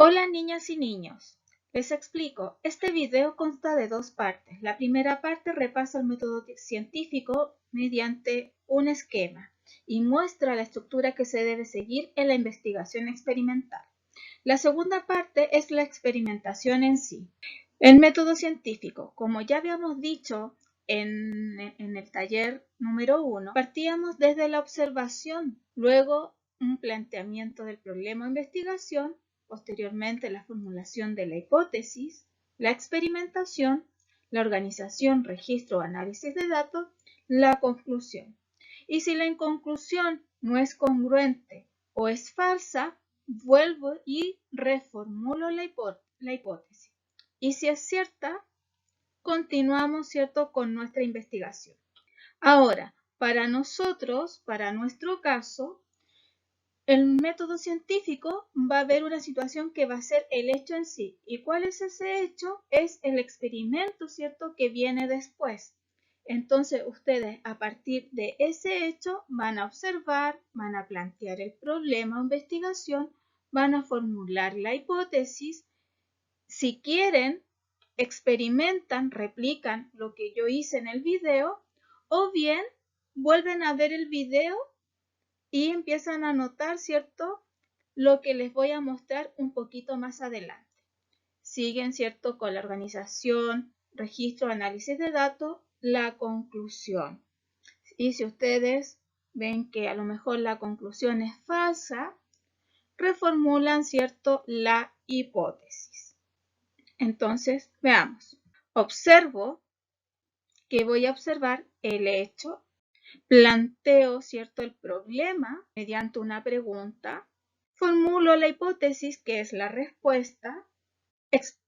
Hola niñas y niños, les explico, este video consta de dos partes. La primera parte repasa el método científico mediante un esquema y muestra la estructura que se debe seguir en la investigación experimental. La segunda parte es la experimentación en sí. El método científico, como ya habíamos dicho en el taller número 1, partíamos desde la observación, luego un planteamiento del problema o investigación, posteriormente la formulación de la hipótesis, la experimentación, la organización, registro o análisis de datos, la conclusión. Y si la conclusión no es congruente o es falsa, vuelvo y reformulo la hipótesis. Y si es cierta, continuamos, ¿cierto?, con nuestra investigación. Ahora, para nosotros, para nuestro caso, el método científico va a haber una situación que va a ser el hecho en sí. ¿Y cuál es ese hecho? Es el experimento, ¿cierto?, que viene después. Entonces, ustedes a partir de ese hecho van a observar, van a plantear el problema o investigación, van a formular la hipótesis. Si quieren, experimentan, replican lo que yo hice en el video, o bien vuelven a ver el video y empiezan a notar, ¿cierto?, lo que les voy a mostrar un poquito más adelante. Siguen, ¿cierto?, con la organización, registro, análisis de datos, la conclusión. Y si ustedes ven que a lo mejor la conclusión es falsa, reformulan, ¿cierto?, la hipótesis. Entonces, veamos. Observo que voy a observar el hecho. Planteo, ¿cierto?, el problema mediante una pregunta. Formulo la hipótesis, que es la respuesta.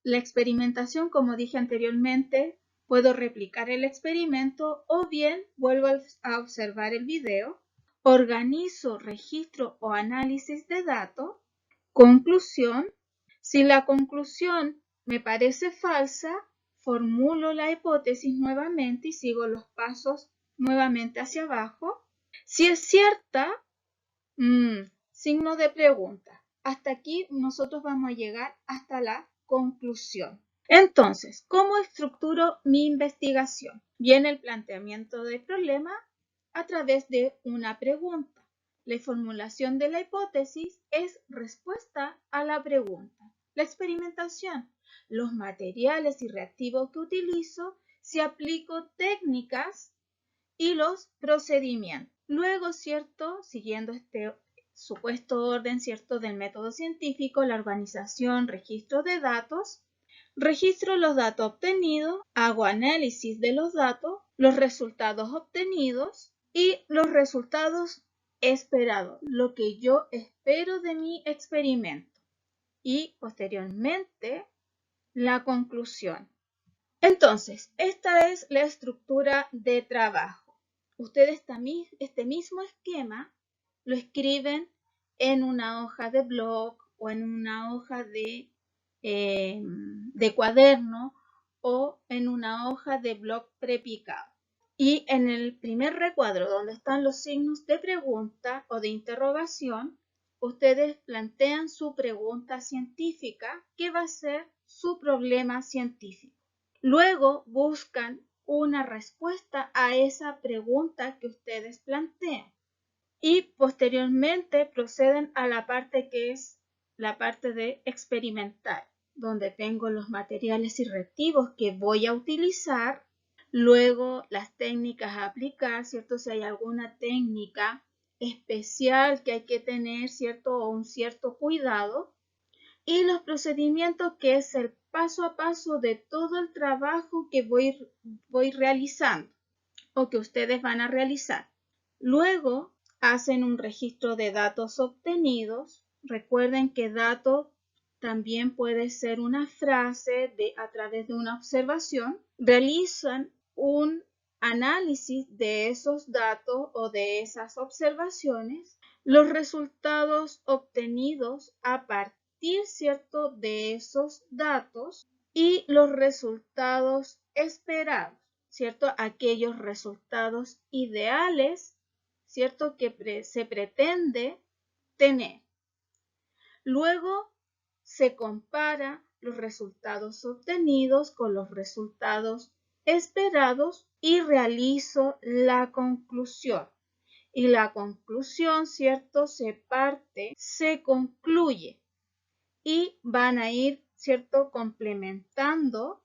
La experimentación, como dije anteriormente, puedo replicar el experimento o bien vuelvo a observar el video. Organizo, registro o análisis de datos. Conclusión. Si la conclusión me parece falsa, formulo la hipótesis nuevamente y sigo los pasos nuevamente hacia abajo. Si es cierta, signo de pregunta. Hasta aquí nosotros vamos a llegar hasta la conclusión. Entonces, ¿cómo estructuro mi investigación? Viene el planteamiento del problema a través de una pregunta. La formulación de la hipótesis es respuesta a la pregunta. La experimentación, los materiales y reactivos que utilizo, si aplico técnicas y los procedimientos. Luego, ¿cierto?, siguiendo este supuesto orden, ¿cierto?, del método científico, la organización, registro de datos, registro los datos obtenidos, hago análisis de los datos, los resultados obtenidos y los resultados esperados, lo que yo espero de mi experimento. Y posteriormente, la conclusión. Entonces, esta es la estructura de trabajo. Ustedes este mismo esquema lo escriben en una hoja de blog o en una hoja de cuaderno o en una hoja de blog prepicado. Y en el primer recuadro donde están los signos de pregunta o de interrogación, ustedes plantean su pregunta científica, que va a ser su problema científico. Luego buscan una respuesta a esa pregunta que ustedes plantean y posteriormente proceden a la parte que es la parte de experimentar, donde tengo los materiales y reactivos que voy a utilizar, luego las técnicas a aplicar, ¿cierto? Si hay alguna técnica especial que hay que tener, ¿cierto?, o un cierto cuidado, y los procedimientos, que es el paso a paso de todo el trabajo que voy realizando o que ustedes van a realizar. Luego hacen un registro de datos obtenidos. Recuerden que dato también puede ser una frase a través de una observación. Realizan un análisis de esos datos o de esas observaciones. Los resultados obtenidos a partir, ¿cierto?, de esos datos y los resultados esperados, ¿cierto?, aquellos resultados ideales, ¿cierto?, que se pretende tener. Luego se compara los resultados obtenidos con los resultados esperados y realizo la conclusión. Y la conclusión, ¿cierto? Se concluye y van a ir, ¿cierto? Complementando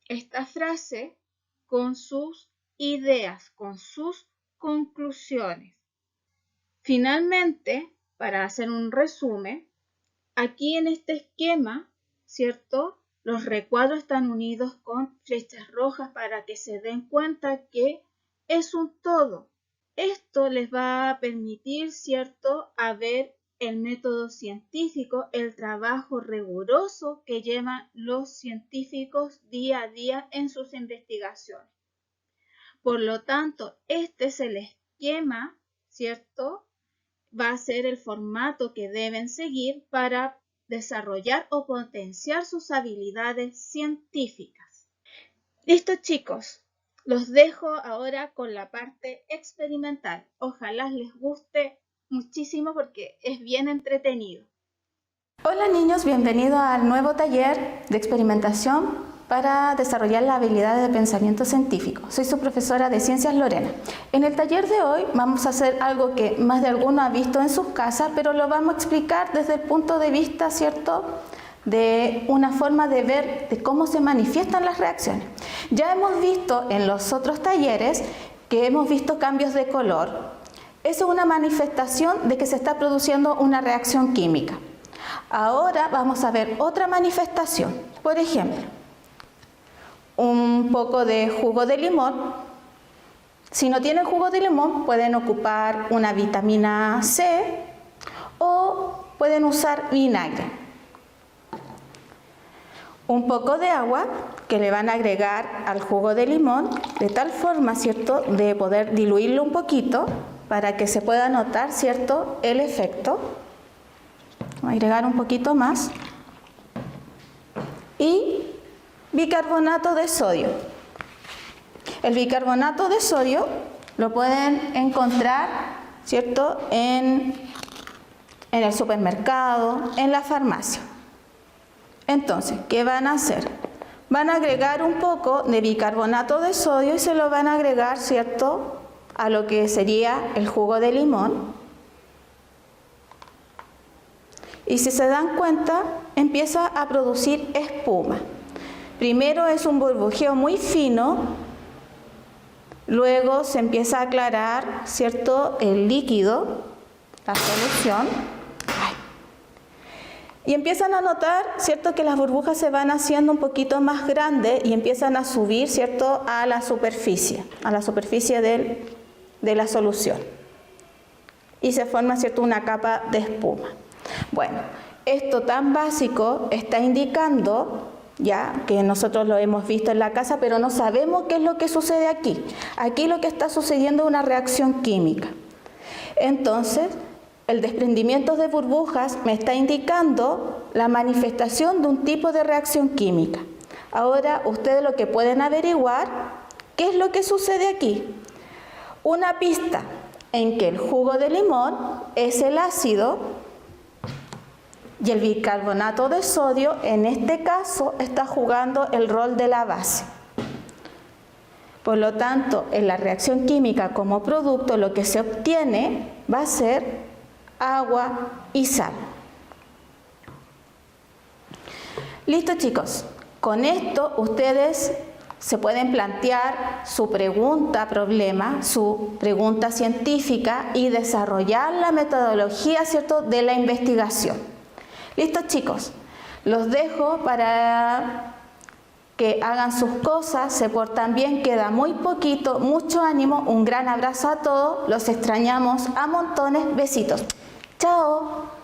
esta frase con sus ideas, con sus conclusiones. Finalmente, para hacer un resumen, aquí en este esquema, ¿cierto? Los recuadros están unidos con flechas rojas para que se den cuenta que es un todo. Esto les va a permitir, ¿cierto?, a ver el método científico, el trabajo riguroso que llevan los científicos día a día en sus investigaciones. Por lo tanto, este es el esquema, ¿cierto?, va a ser el formato que deben seguir para desarrollar o potenciar sus habilidades científicas. Listo, chicos, los dejo ahora con la parte experimental. Ojalá les guste muchísimo porque es bien entretenido. Hola niños, bienvenidos al nuevo taller de experimentación para desarrollar las habilidades de pensamiento científico. Soy su profesora de Ciencias, Lorena. En el taller de hoy vamos a hacer algo que más de alguno ha visto en sus casas, pero lo vamos a explicar desde el punto de vista, ¿cierto?, de una forma de ver de cómo se manifiestan las reacciones. Ya hemos visto en los otros talleres que hemos visto cambios de color. Eso es una manifestación de que se está produciendo una reacción química. Ahora vamos a ver otra manifestación. Por ejemplo, un poco de jugo de limón. Si no tienen jugo de limón, pueden ocupar una vitamina C o pueden usar vinagre. Un poco de agua que le van a agregar al jugo de limón de tal forma, ¿cierto?, de poder diluirlo un poquito para que se pueda notar, ¿cierto?, el efecto. Voy a agregar un poquito más. Y bicarbonato de sodio. El bicarbonato de sodio lo pueden encontrar, ¿cierto?, en el supermercado, en la farmacia. Entonces, ¿qué van a hacer? Van a agregar un poco de bicarbonato de sodio y se lo van a agregar, ¿cierto?, a lo que sería el jugo de limón. Y si se dan cuenta, empieza a producir espuma. Primero es un burbujeo muy fino, luego se empieza a aclarar, ¿cierto?, el líquido, la solución. Y empiezan a notar, ¿cierto?, que las burbujas se van haciendo un poquito más grandes y empiezan a subir, ¿cierto?, a la superficie de la solución. Y se forma, ¿cierto?, una capa de espuma. Bueno, esto tan básico está indicando ya que nosotros lo hemos visto en la casa, pero no sabemos qué es lo que sucede aquí. Aquí lo que está sucediendo es una reacción química. Entonces, el desprendimiento de burbujas me está indicando la manifestación de un tipo de reacción química. Ahora, ustedes lo que pueden averiguar, ¿qué es lo que sucede aquí? Una pista en que el jugo de limón es el ácido y el bicarbonato de sodio, en este caso, está jugando el rol de la base. Por lo tanto, en la reacción química como producto, lo que se obtiene va a ser agua y sal. Listo, chicos. Con esto ustedes se pueden plantear su pregunta problema, su pregunta científica y desarrollar la metodología, ¿cierto?, de la investigación. Listo, chicos, los dejo para que hagan sus cosas, se portan bien, queda muy poquito, mucho ánimo, un gran abrazo a todos, los extrañamos a montones, besitos. ¡Chao!